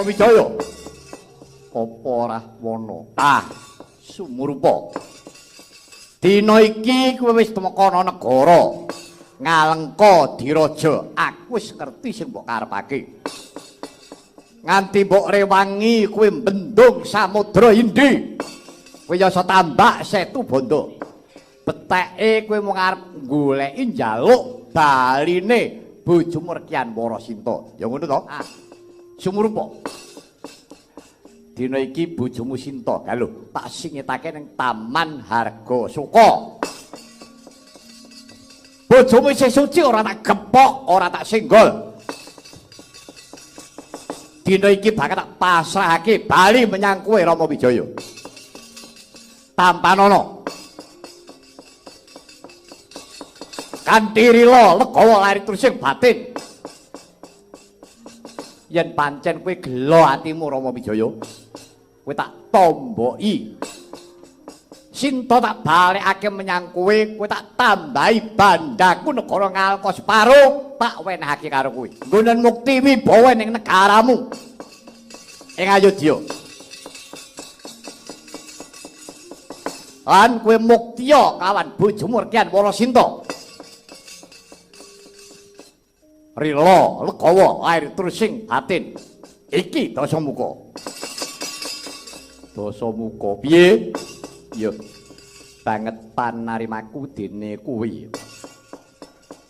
Rama Wijaya. Apa Rahwana? Sumurupa. Dina iki kowe wis temeka ana negara Ngalengka Diraja. Aku wis ngerti sing mbok karepake. Nganti mbok rewangi kowe mbendung samudra Hindi. Kowe ya iso tambak Setu Banda. Beteke kowe mung arep goleki njaluk baline bojomu Rekyan Warasinta. Ya ngono to? Sumurupa. Dina iki bojomu Sinta, lho, tak singetake ning Taman Hargasuka. Bojomu isih suci ora tak gepok, ora tak senggol. Dina iki bakal tak pasrahake bali menyang kowe Rama Wijaya. Tampanana. Kanthi rila legawa lari trusing batin. Yen pancen kowe gelo atimu Rama Wijaya, kowe tak tomboki. Sinta tak balekake menyang kowe, kowe tak tambahi bandaku negara Ngalengka separo, tak wenehake karo kowe. Nggonen mukti wibawa ning negaramu. Ing Ayodya. Lan kowe muktiya kawan bojomu Rekyan Warasinta. Rila legawa lair trusing batin. Iki Dasamuka. Dasamuka piye? Ya banget panarimaku dene kuwi.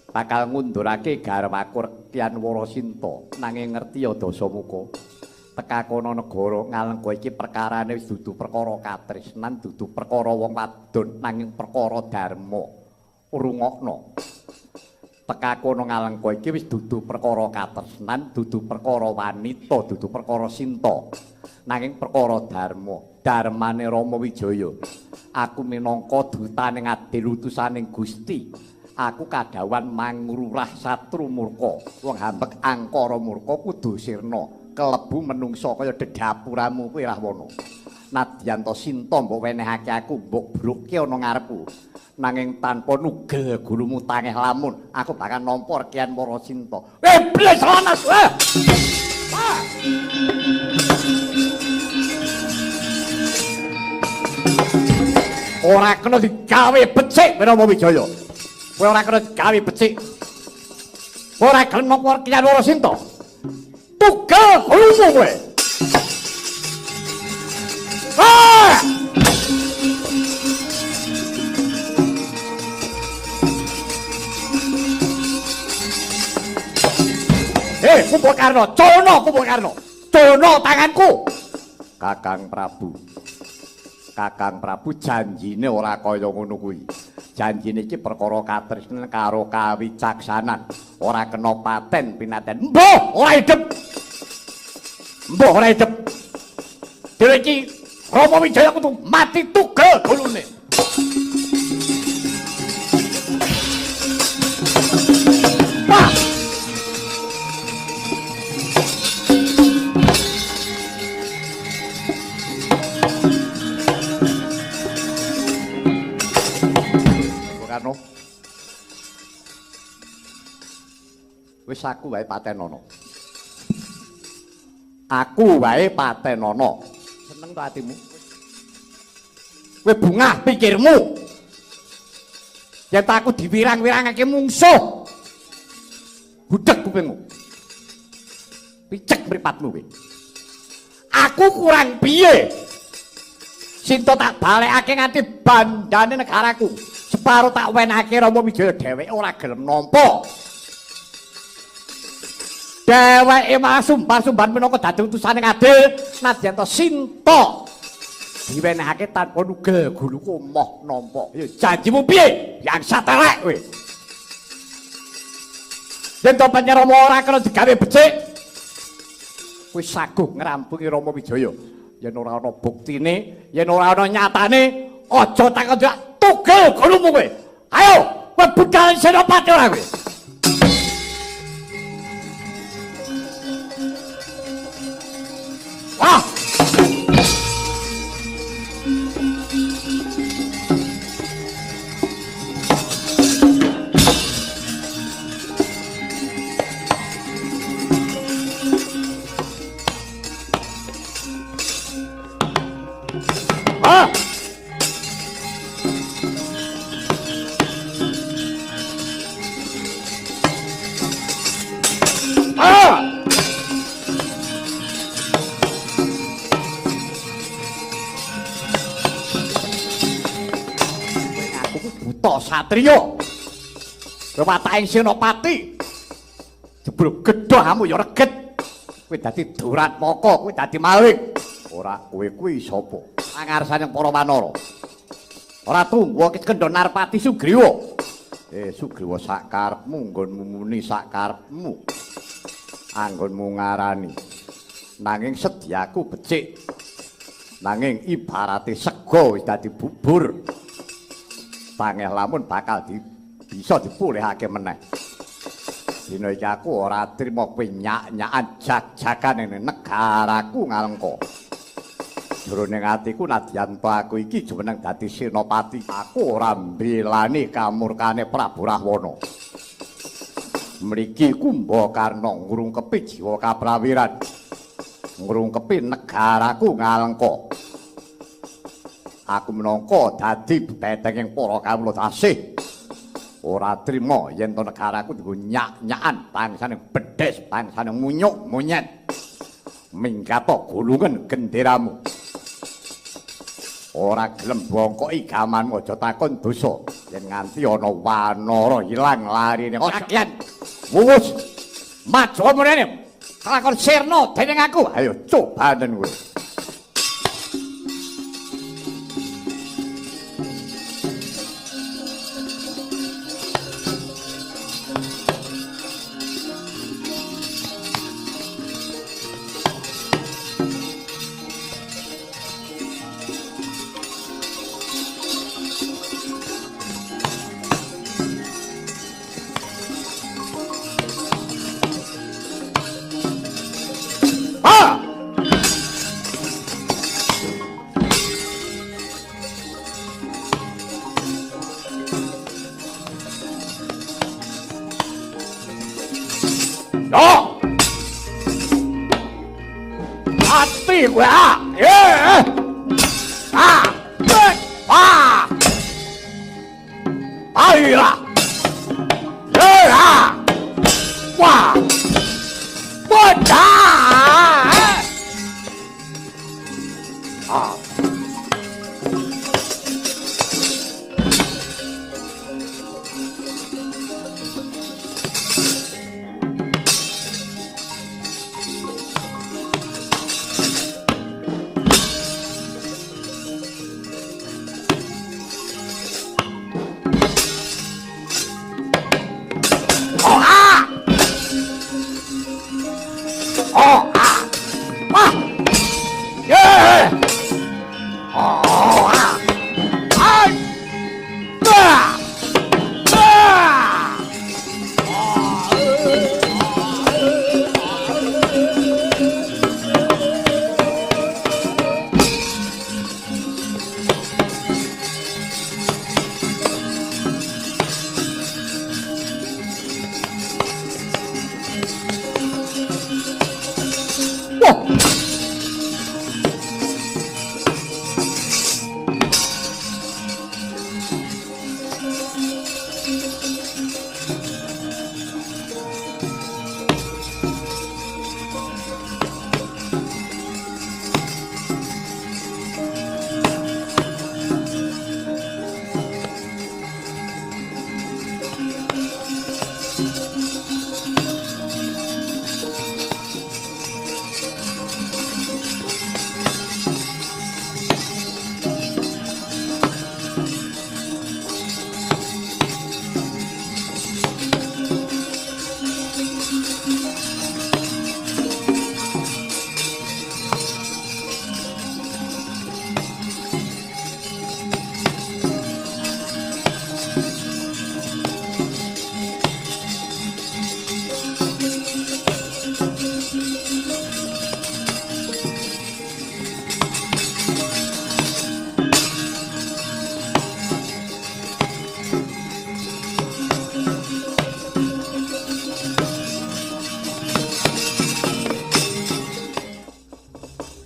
Bakal ngundurake garwaku Rekyan Warasinta. Nanging ngerti ya Dasamuka. Teka kono negara Ngalengka iki perkarane wis dudu perkara katresnan, dudu perkara wong wadon, nanging perkara dharma. Rungokno. Teka kono Ngalengka iki wis dudu perkara katresnan, dudu perkara wanita, dudu perkara Sinta. Nanging perkara dharma. Dharmane Rama Wijaya. Aku minangka dutaning adil utusaning Gusti. Aku kadawan mangrurah satru murka. Wong hambek angkara murka kudu sirna. Kelebu menungsa kaya dedapuramu kuwi Rahwana. Nadyan to Sinta mbok wenehake aku, mbok bruke ana ngarepku. Nanging tanpa nugel gulumu tangeh lamun, aku bakal nampa Rekyan Warasinta. Iblis lanas! Ora kena digawe becik Rama Wijaya. Kowe ora kena digawe becik. Ora kena nampa Rekyan Warasinta. Tugel gulumu kowe. Kumbakarna, Cono tanganku. Kakang Prabu janjine ora kaya ngono kuwi. Janjine iki perkara katresnan karo kawicaksanan. Ora kena paten pinaten. Mbah, ora idep. Dhewe iki Rama Wijaya kudu mati tugel gulune. Wis aku wae patenana. Seneng to atimu? Kowe bungah pikirmu. Yen aku diwirang-wirangake mungsuh. Budhek kupingmu. Picek mripatmu kowe. Aku kurang piye? Sinta tak balekake nganti bandane negaraku. Separo tak wenehake Rama Wijaya dheweke ora gelem nampa. Dheweke malah sumpah-sumbahan menapa dadi utusaning adil, nadyan to Sinta diwenehake tanpa nugel guluku moh nampa. Ya janjimu piye? Yang satelek kowe. Yen to Rama ora kena digawe becik, kowe saguh ngrampungi Rama Wijaya. Yen ora ana buktine, yen ora ana nyatane, aja takon tugel gulumu kowe. Ayo, kowe budal Senopati ora kowe. Wah! satriya. Kewataking Senopati. Jebul gedhamu ya reget. Kowe dadi Duratmaka, kowe dadi maling. Ora kowe kuwi sapa? Pangarsaning para wanara. Ora tunggu Kendha Narpati Sugriwa. Sugriwa sakarepmu nggonmu muni sakarepmu. Anggonmu ngarani. Nanging sedyaku becik. Nanging ibarate sego wis dadi bubur. Pangeh lamun bakal bisa dipulihake meneh. Dina iki aku ora trima kowe nyak-nyakan jag-jagan ning negaraku Ngalengka. Jroning atiku nadyan aku iki jumeneng dadi senopati. Aku ora mbelani kamurkane Prabu Rahwana. Mriki Kumbakarna ngrungkepi jiwa kaprawiran. Ngrungkepi negaraku Ngalengka. Aku minangka dadi betenging para kawula tasih. Ora trima yen to negaraku dienggo nyak-nyakan bangsane bedhes, bangsane munyuk, monyet. Mingkata gulungan genderamu. Ora gelem bongkoki gamanmu aja takon dosa yen nganti ana wanara ilang larine. Kakian. Wuwus. Maju mrene. Kelakon sirna dening aku. Ayo cobanen kowe.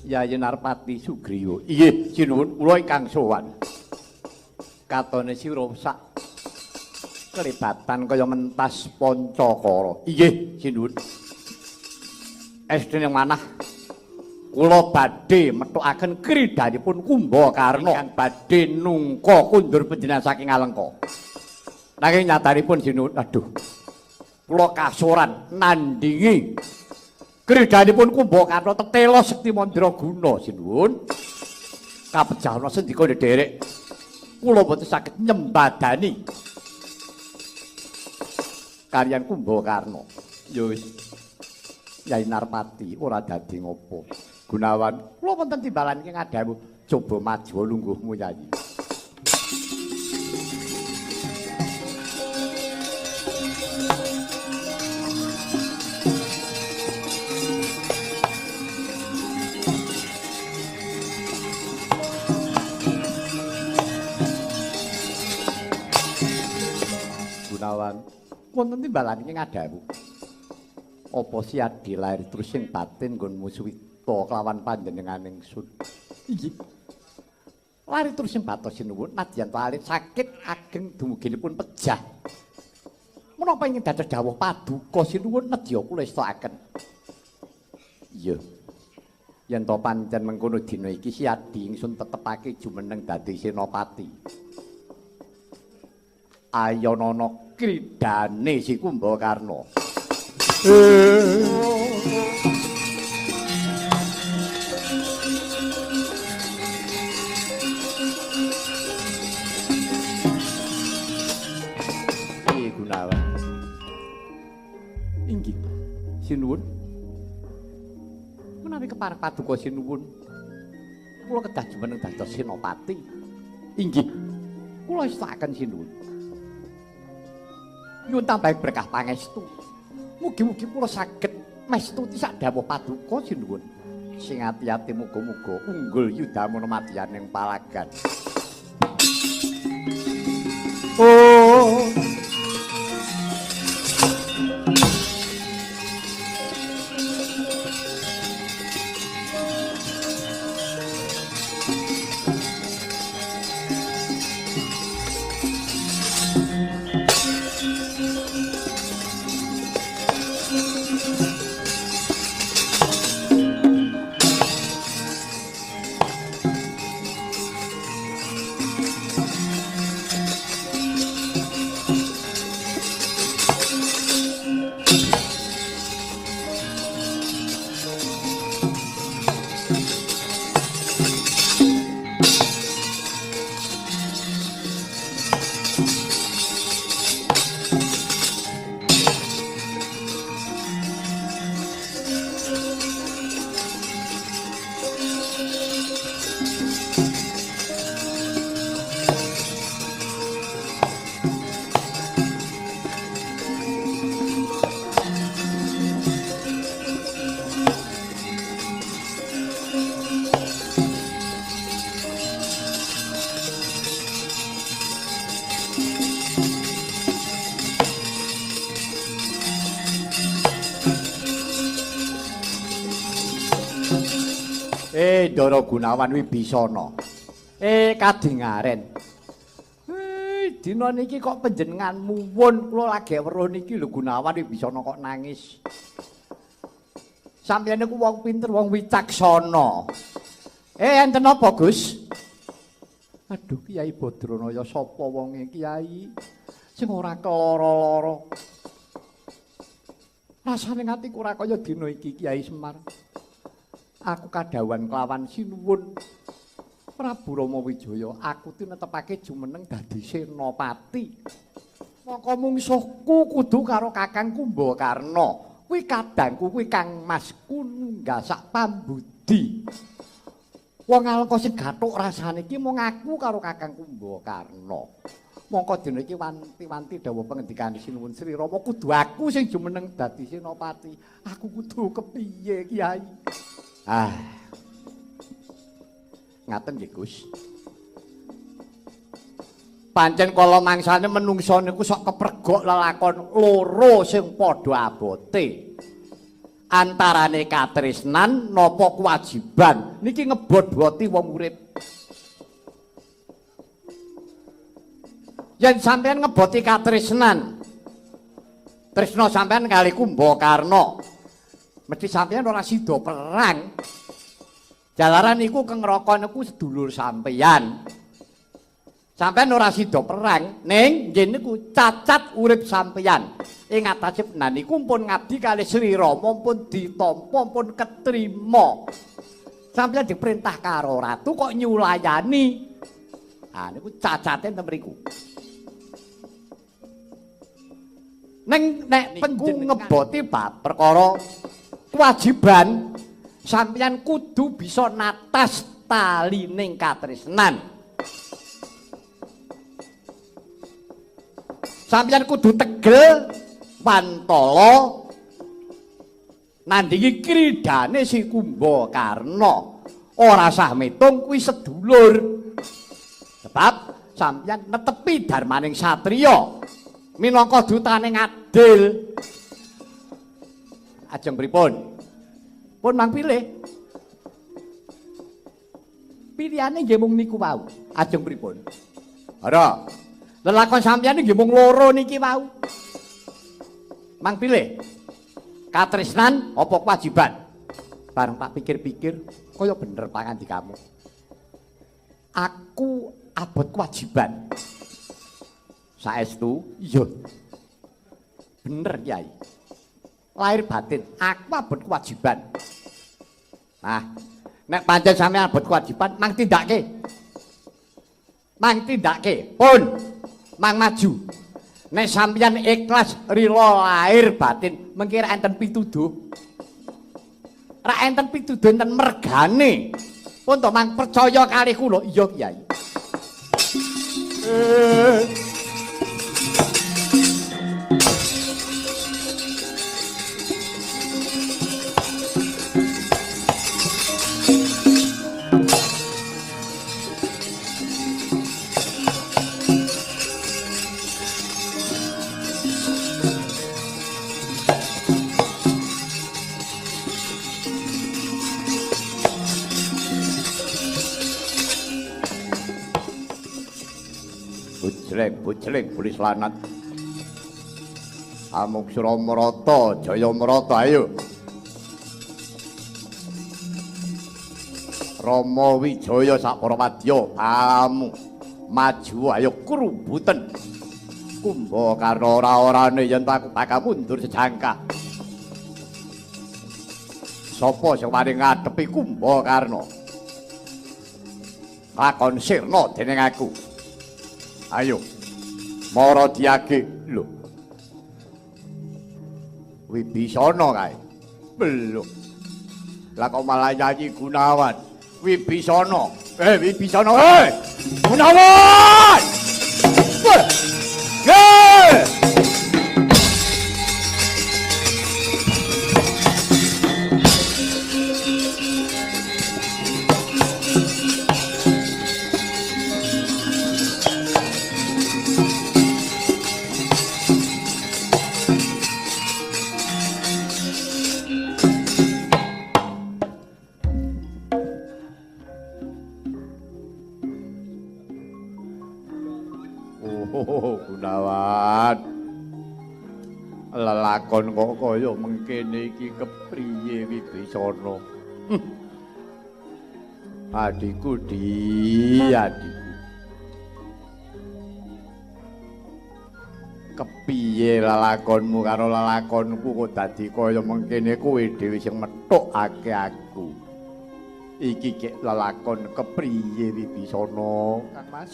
Yayi Narpati Sugriwa. Inggih, sinuwun kula ingkang sowan. Katone sira sak kelibatan kaya mentas Pancakara. Inggih, sinuwun. Estune manah kula badhe methukaken kridhanipun Kumbakarna kang badhe nungka kundur panjenengan saking Alengka. Nanging nyatanipun Sinuwun, aduh. Kula kasuran nandingi kridhanipun Kumbakarna tetela sekti mandraguna Sinuwun. Kapejahana sendika ndherek. Kula boten saged nyembadani kaliyan Kumbakarna. Ya wis. Yai Narpati ora dadi ngopo. Gunawan, kula wonten timbalan iki ngadhamu coba maju lungguhmu Yai. Gunawan, wonten timbalan iki ngadhamu. Apa siadi lair terus sing batin nggon muswita kelawan panjenengan ingsun. Inggih. Lari terus sing batos Sinuwun nadyan lair sakit ageng dumuginipun pejah. Menapa ingin dados dawuh paduka Sinuwun nedya kula estakaken. Iya. Yen to pancen mengkono dina iki siadi ingsun tetepake jumeneng dadi senopati. Ayanana kridane si Kumbakarna. Gunawan. Inggih. Sinuwun. Menawi kepareng paduka Sinuwun, kula kedah jumeneng dados senopati. Inggih. Kula istakaken Sinuwun. Nyuwun tambahi berkah pangestu. Mugi-mugi kula saged mestuti sak dawuh paduka Sinuwun. Sing ati-ati muga-muga unggul yudamana madyaning palagan. Oh. Ndara Gunawan Wibisana. Kadingaren. Dina niki kok panjenengan muwun kula lagi weruh niki lho Gunawan Wibisana kok nangis. Sampeyan niku wong pinter, wong wicaksana. Enten apa, Gus? Aduh, Kyai Badranaya sapa wonge Kyai? Sing ora keloro-loro. Rasane atiku ora kaya dina iki Kyai Semar. Aku kadhawan kelawan Sinuwun Prabu Rama Wijaya, aku tinetepake jumeneng dadi senopati. Maka mungsuhku kudu karo Kakang Kumbakarna. Kuwi kadangku, kuwi Kang Masku nunggasak pambudi. Wong alengka sing gathuk rasane iki mung aku karo Kakang Kumbakarna. Mongko dina iki wanti-wanti dawuh pangendikane Sinuwun Sri Rama kudu aku sing jumeneng dadi senopati. Aku kudu kepiye, Kyai? Ngaten nggih, Gus. Pancen kala mangsane menungsa niku sok kepregok lelakon loro sing padha abote. Antarane katresnan napa kewajiban niki ngebot-boti wong urip. Yen sampean ngeboti katresnan, tresna sampean kali Kumbakarna. Mesti sampeyan ora sida perang. Jalaran iku Kang Raka niku sedulur sampeyan. Sampeyan ora sida perang, ning nggih niku cacat urip sampeyan. Ing atase penan niku pun ngabdi kalih Sri Rama pun ditampa pun ketrima. Sampeyan diperintah karo ratu kok nyulayani. Ah niku cacate ten mriku. Ning nek niku ngeboti bab perkara kewajiban sampeyan kudu bisa natas talining katresnan. Sampeyan kudu tegel Pantala nandingi kridane si Kumbakarna ora sah metung kuwi sedulur. Sebab sampeyan netepi darmaning satriya minangka dutaning adil. Ajeng pripun? Pun mang pilih. Pilihane nggih mung niku wau. Ajeng pripun? Ora. Lelakon sampeyan nggih mung loro niki wau. Mang pilih. Katresnan apa kewajiban? Bareng tak pikir-pikir, kaya bener pangandikamu. Aku abot kewajiban. Saestu, iya. Bener, Kyai. Lahir batin, aku abot kewajiban. Nah, nek pancen sampeyan abot kewajiban, mang tindake. Mang tindake, pun. Mang maju. Nek sampeyan ikhlas rila lahir batin, mengkira enten pituduh. Ra enten pituduh enten mergane. Pun to mang percaya kalih kula, iya Kyai. Bujleng bulis lanat. Amuk Suramarata, Jayamarata ayo. Rama Wijaya sak para wadya kamu maju ayo krubuten. Kumbakarna ora-orane yen aku bakal mundur sejangkah. Sapa sing wani ngadepi Kumbakarna? Lakon sirna dening aku. Ayo. Mara diage lho. Wibisana kae. Belum. Lah kok malah nyanyi Gunawan. Wibisana. Wibisana. Gunawan! Gunawan. Lelakon kok kaya mengkene iki kepriye Wibisana? Adikku adikku. Kepiye lelakonmu karo lelakonku kok dadi kaya mengkene kowe dhewe sing methukake aku. Iki kek lelakon kepriye Wibisana, Kang Mas?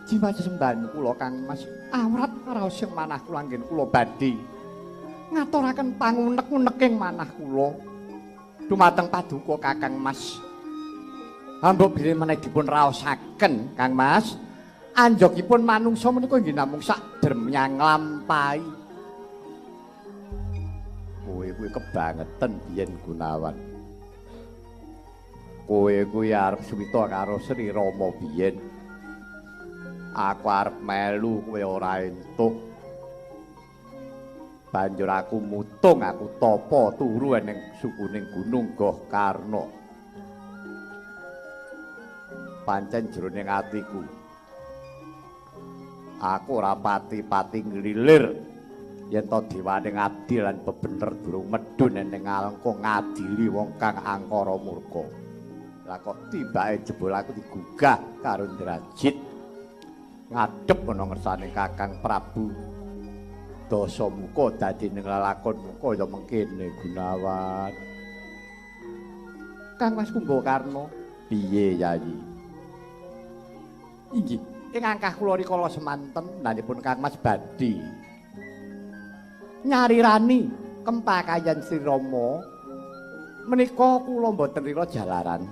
Jiwa sesembahan kula Kang Mas, awrat raos sing manah kula anggen kula badhe ngaturaken pangunek-uneking manah kula dumateng paduka Kakang Mas. Hamba bilih meneh dipun raosaken Kang Mas, anjogipun manungsa menika nggih namung sak dremyang nglampahi. Kowe kuwi kebangetan biyen Gunawan. Kowe kuwi arep suwita karo Sri Rama biyen. Aku arep melu kowe ora entuk. Banjur aku mutung, aku tapa turu ning sukuning Gunung Goh Karna. Pancen jroning atiku aku ora pati-pati nglilir yen to dewaning adil lan bebener durung medhun ning alengka ngadili wong kang angkara murka. Lah kok tibake jebul aku digugah karo Ndrajit. Ngadhep ana ngersane Kakang Prabu Dasamuka dadi ning lelakonmu kaya mengkene Gunawan. Kang Mas Kumbakarna, piye Yayi? Inggih, ing angkah kula rikala semanten nanipun Kang Mas badhe nyarirani kempakayan Sri Rama. Menika kula mboten rila jalaran.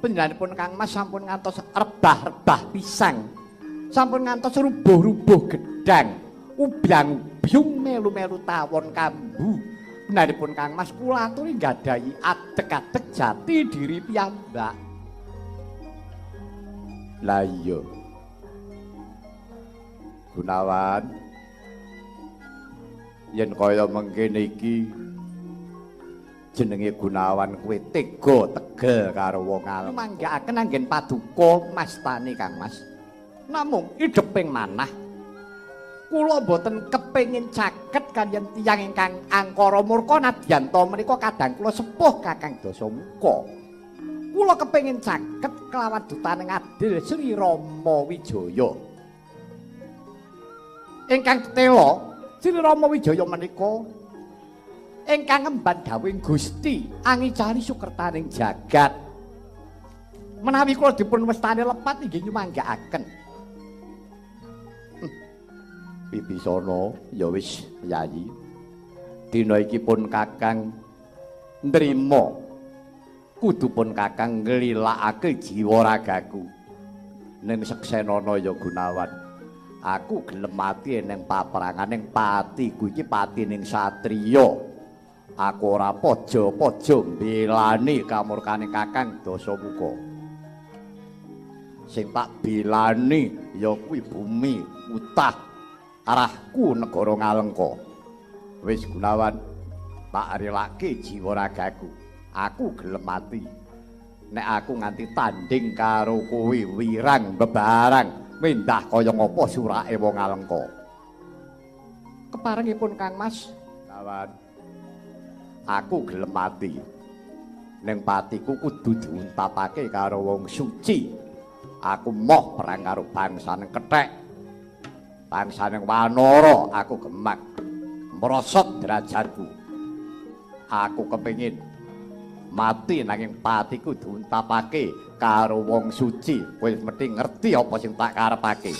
Panjenenganipun Kang Mas sampun ngantos rebah-rebah pisang. Sampun ngantos rubuh-rubuh gedang. Ubyang-ubyung melu-melu tawon kambu. Panjenenganipun Kang Mas kula aturi nggadahi adeg-adeg jati diri piyambak. Lah iya. Gunawan, yen kaya mengkene iki jenenge Gunawan kuwi tega tegel karo wong alim. Manggakaken anggen paduka mastani Kang Mas. Namung ideping manah kula boten kepengin caket kanjen tiyang ingkang angkara murka nadyan to menika kadang kula sepuh Kakang Dasamuka. Kula kepengin caket kelawan dutaning adil Sri Rama Wijaya. Ingkang tela Sri Rama Wijaya menika ingkang ngemban dawuhing Gusti angicari sukertaning jagat. Menawi kula dipun westani lepat inggih nyumanggaaken. Bibisana ya wis Yayi. Dina iki pun Kakang nrima kudu pun Kakang nglilakake jiwa ragaku ning seksenana ya Gunawan. Aku gelem mati ning paprangan ning patiku iki patining satriya. Aku ora pojo-pojo mbelani kamurkaning Kakang Dasamuka. Sing tak belani ya kuwi bumi utah arahku negara Ngalengka. Wis Gunawan, tak relake jiwa ragaku. Aku gelem mati. Nek aku nganti tanding karo kowe wirang bebarang mendah kaya ngapa surake wong Ngalengka. Keparengipun Kang Mas, Gunawan, aku gelem mati. Ning patiku kudu diuntapake karo wong suci. Aku moh perang karo bangsaning kethek. Bangsaning Wanara aku gemak merosot derajatku. Aku kepengin mati nanging patiku diuntapake karo wong suci. Kowe mesti ngerti apa sing tak karepake.